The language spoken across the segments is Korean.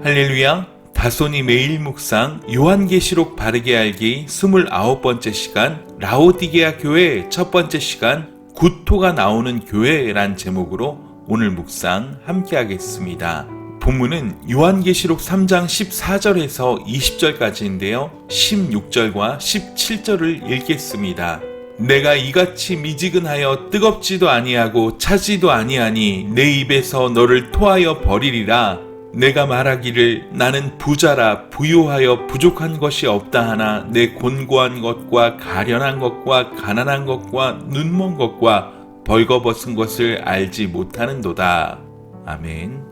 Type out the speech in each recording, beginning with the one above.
할렐루야. 다소니 매일 묵상 요한계시록 바르게 알기 29번째 시간, 라오디게아 교회 첫 번째 시간, 구토가 나오는 교회란 제목으로 오늘 묵상 함께 하겠습니다. 본문은 요한계시록 3장 14절에서 20절까지인데요. 16절과 17절을 읽겠습니다. 내가 이같이 미지근하여 뜨겁지도 아니하고 차지도 아니하니 내 입에서 너를 토하여 버리리라. 내가 말하기를 나는 부자라 부유하여 부족한 것이 없다 하나 내 곤고한 것과 가련한 것과 가난한 것과 눈먼 것과 벌거벗은 것을 알지 못하는도다. 아멘.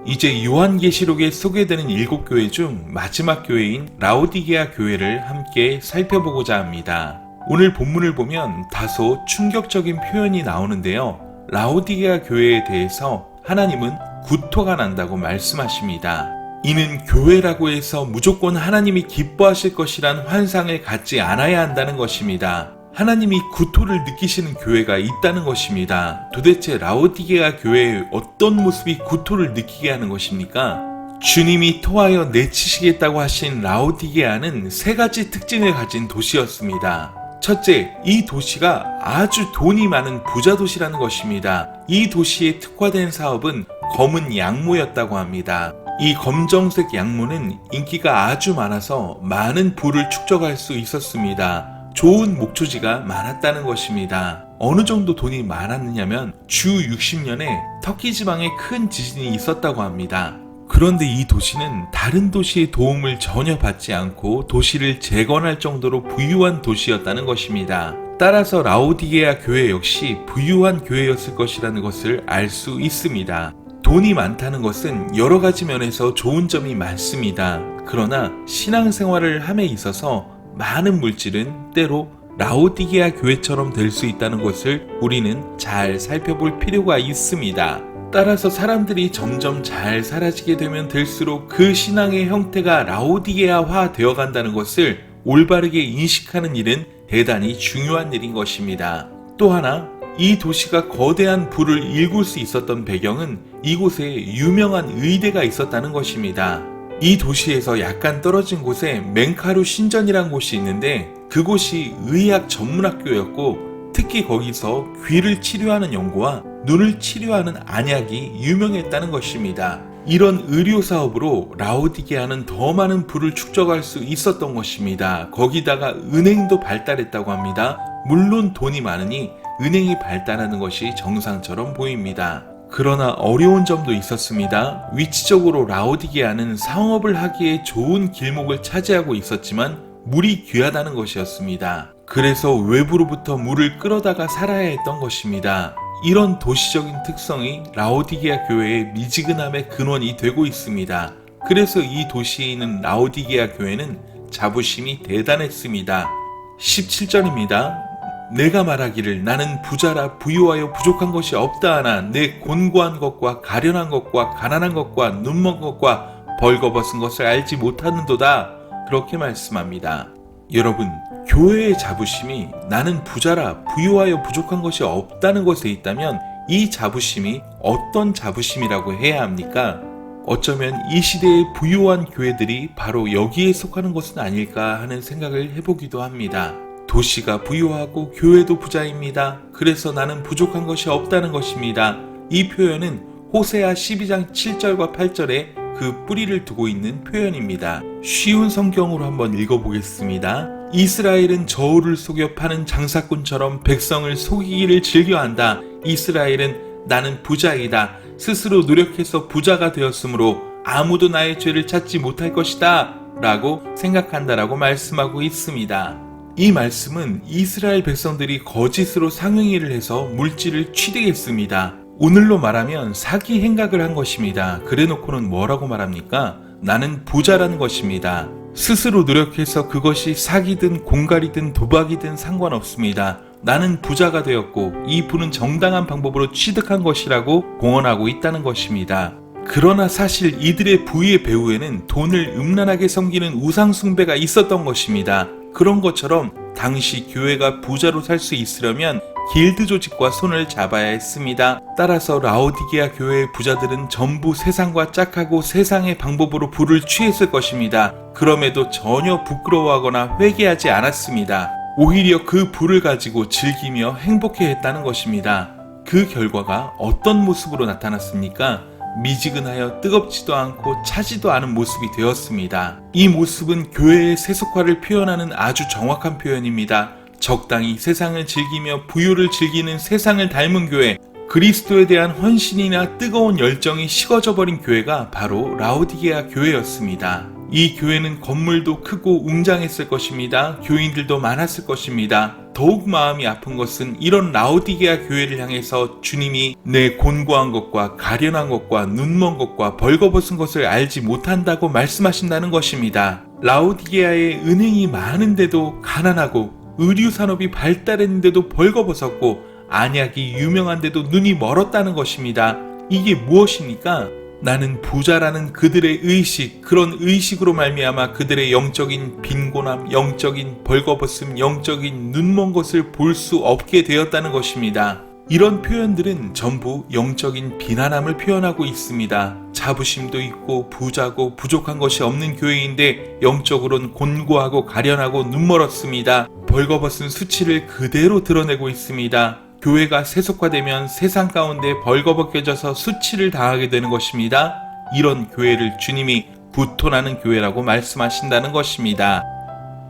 이제 요한계시록에 소개되는 7교회 중 마지막 교회인 라오디게아 교회를 함께 살펴보고자 합니다. 오늘 본문을 보면 다소 충격적인 표현이 나오는데요. 라오디게아 교회에 대해서 하나님은 구토가 난다고 말씀하십니다. 이는 교회라고 해서 무조건 하나님이 기뻐하실 것이란 환상을 갖지 않아야 한다는 것입니다. 하나님이 구토를 느끼시는 교회가 있다는 것입니다. 도대체 라오디게아 교회의 어떤 모습이 구토를 느끼게 하는 것입니까? 주님이 토하여 내치시겠다고 하신 라오디게아는 3가지 특징을 가진 도시였습니다. 첫째, 이 도시가 아주 돈이 많은 부자 도시라는 것입니다. 이 도시에 특화된 사업은 검은 양모였다고 합니다. 이 검정색 양모는 인기가 아주 많아서 많은 부를 축적할 수 있었습니다. 좋은 목초지가 많았다는 것입니다. 어느 정도 돈이 많았느냐면 주 60년에 터키 지방에 큰 지진이 있었다고 합니다. 그런데 이 도시는 다른 도시의 도움을 전혀 받지 않고 도시를 재건할 정도로 부유한 도시였다는 것입니다. 따라서 라오디게아 교회 역시 부유한 교회였을 것이라는 것을 알 수 있습니다. 돈이 많다는 것은 여러 가지 면에서 좋은 점이 많습니다. 그러나 신앙생활을 함에 있어서 많은 물질은 때로 라오디게아 교회처럼 될 수 있다는 것을 우리는 잘 살펴볼 필요가 있습니다. 따라서 사람들이 점점 잘 사라지게 되면 될수록 그 신앙의 형태가 라오디게아화 되어간다는 것을 올바르게 인식하는 일은 대단히 중요한 일인 것입니다. 또 하나, 이 도시가 거대한 부를 일굴 수 있었던 배경은 이곳에 유명한 의대가 있었다는 것입니다. 이 도시에서 약간 떨어진 곳에 멘카루 신전이란 곳이 있는데 그곳이 의학 전문학교였고 특히 거기서 귀를 치료하는 연고와 눈을 치료하는 안약이 유명했다는 것입니다. 이런 의료 사업으로 라오디게아는 더 많은 부를 축적할 수 있었던 것입니다. 거기다가 은행도 발달했다고 합니다. 물론 돈이 많으니 은행이 발달하는 것이 정상처럼 보입니다. 그러나 어려운 점도 있었습니다. 위치적으로 라오디게아는 상업을 하기에 좋은 길목을 차지하고 있었지만 물이 귀하다는 것이었습니다. 그래서 외부로부터 물을 끌어다가 살아야 했던 것입니다. 이런 도시적인 특성이 라오디게아 교회의 미지근함의 근원이 되고 있습니다. 그래서 이 도시에 있는 라오디게아 교회는 자부심이 대단했습니다. 17절입니다. 내가 말하기를 나는 부자라 부유하여 부족한 것이 없다 하나 내 곤고한 것과 가련한 것과 가난한 것과 눈먼 것과 벌거벗은 것을 알지 못하는도다. 그렇게 말씀합니다. 여러분, 교회의 자부심이 나는 부자라 부유하여 부족한 것이 없다는 것에 있다면 이 자부심이 어떤 자부심이라고 해야 합니까? 어쩌면 이 시대의 부유한 교회들이 바로 여기에 속하는 것은 아닐까 하는 생각을 해보기도 합니다. 도시가 부유하고 교회도 부자입니다. 그래서 나는 부족한 것이 없다는 것입니다. 이 표현은 호세아 12장 7절과 8절에 그 뿌리를 두고 있는 표현입니다. 쉬운 성경으로 한번 읽어보겠습니다. 이스라엘은 저울을 속여 파는 장사꾼처럼 백성을 속이기를 즐겨한다. 이스라엘은 나는 부자이다. 스스로 노력해서 부자가 되었으므로 아무도 나의 죄를 찾지 못할 것이다. 라고 생각한다라고 말씀하고 있습니다. 이 말씀은 이스라엘 백성들이 거짓으로 상행위를 해서 물질을 취득했습니다. 오늘로 말하면 사기 행각을 한 것입니다. 그래놓고는 뭐라고 말합니까? 나는 부자라는 것입니다. 스스로 노력해서 그것이 사기든 공갈이든 도박이든 상관없습니다. 나는 부자가 되었고 이 부는 정당한 방법으로 취득한 것이라고 공언하고 있다는 것입니다. 그러나 사실 이들의 부의 배후에는 돈을 음란하게 섬기는 우상 숭배가 있었던 것입니다. 그런 것처럼 당시 교회가 부자로 살 수 있으려면 길드 조직과 손을 잡아야 했습니다. 따라서 라오디게아 교회의 부자들은 전부 세상과 짝하고 세상의 방법으로 부를 취했을 것입니다. 그럼에도 전혀 부끄러워하거나 회개하지 않았습니다. 오히려 그 부를 가지고 즐기며 행복해했다는 것입니다. 그 결과가 어떤 모습으로 나타났습니까? 미지근하여 뜨겁지도 않고 차지도 않은 모습이 되었습니다. 이 모습은 교회의 세속화를 표현하는 아주 정확한 표현입니다. 적당히 세상을 즐기며 부유를 즐기는 세상을 닮은 교회, 그리스도에 대한 헌신이나 뜨거운 열정이 식어져 버린 교회가 바로 라오디게아 교회였습니다. 이 교회는 건물도 크고 웅장했을 것입니다. 교인들도 많았을 것입니다. 더욱 마음이 아픈 것은 이런 라오디게아 교회를 향해서 주님이 내 곤고한 것과 가련한 것과 눈먼 것과 벌거벗은 것을 알지 못한다고 말씀하신다는 것입니다. 라오디게아에 은행이 많은데도 가난하고 의류산업이 발달했는데도 벌거벗었고 안약이 유명한데도 눈이 멀었다는 것입니다. 이게 무엇입니까? 나는 부자라는 그들의 의식, 그런 의식으로 말미암아 그들의 영적인 빈곤함, 영적인 벌거벗음, 영적인 눈먼 것을 볼 수 없게 되었다는 것입니다. 이런 표현들은 전부 영적인 비난함을 표현하고 있습니다. 자부심도 있고 부자고 부족한 것이 없는 교회인데 영적으로는 곤고하고 가련하고 눈멀었습니다. 벌거벗은 수치를 그대로 드러내고 있습니다. 교회가 세속화되면 세상 가운데 벌거벗겨져서 수치를 당하게 되는 것입니다. 이런 교회를 주님이 구토나는 교회라고 말씀하신다는 것입니다.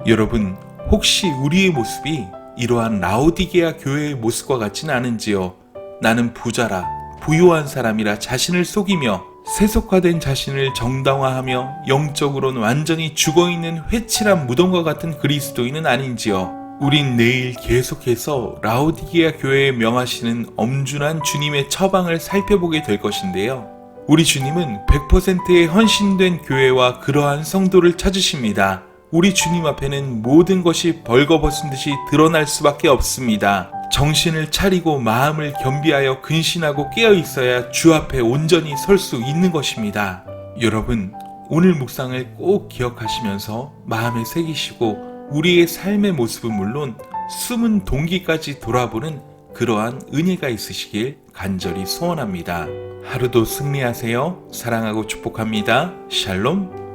여러분, 혹시 우리의 모습이 이러한 라오디게아 교회의 모습과 같지는 않은지요? 나는 부자라, 부유한 사람이라 자신을 속이며 세속화된 자신을 정당화하며 영적으로는 완전히 죽어있는 회칠한 무덤과 같은 그리스도인은 아닌지요? 우린 내일 계속해서 라오디게아 교회에 명하시는 엄준한 주님의 처방을 살펴보게 될 것인데요. 우리 주님은 100%의 헌신된 교회와 그러한 성도를 찾으십니다. 우리 주님 앞에는 모든 것이 벌거벗은 듯이 드러날 수밖에 없습니다. 정신을 차리고 마음을 겸비하여 근신하고 깨어 있어야 주 앞에 온전히 설 수 있는 것입니다. 여러분, 오늘 묵상을 꼭 기억하시면서 마음에 새기시고 우리의 삶의 모습은 물론 숨은 동기까지 돌아보는 그러한 은혜가 있으시길 간절히 소원합니다. 하루도 승리하세요. 사랑하고 축복합니다. 샬롬.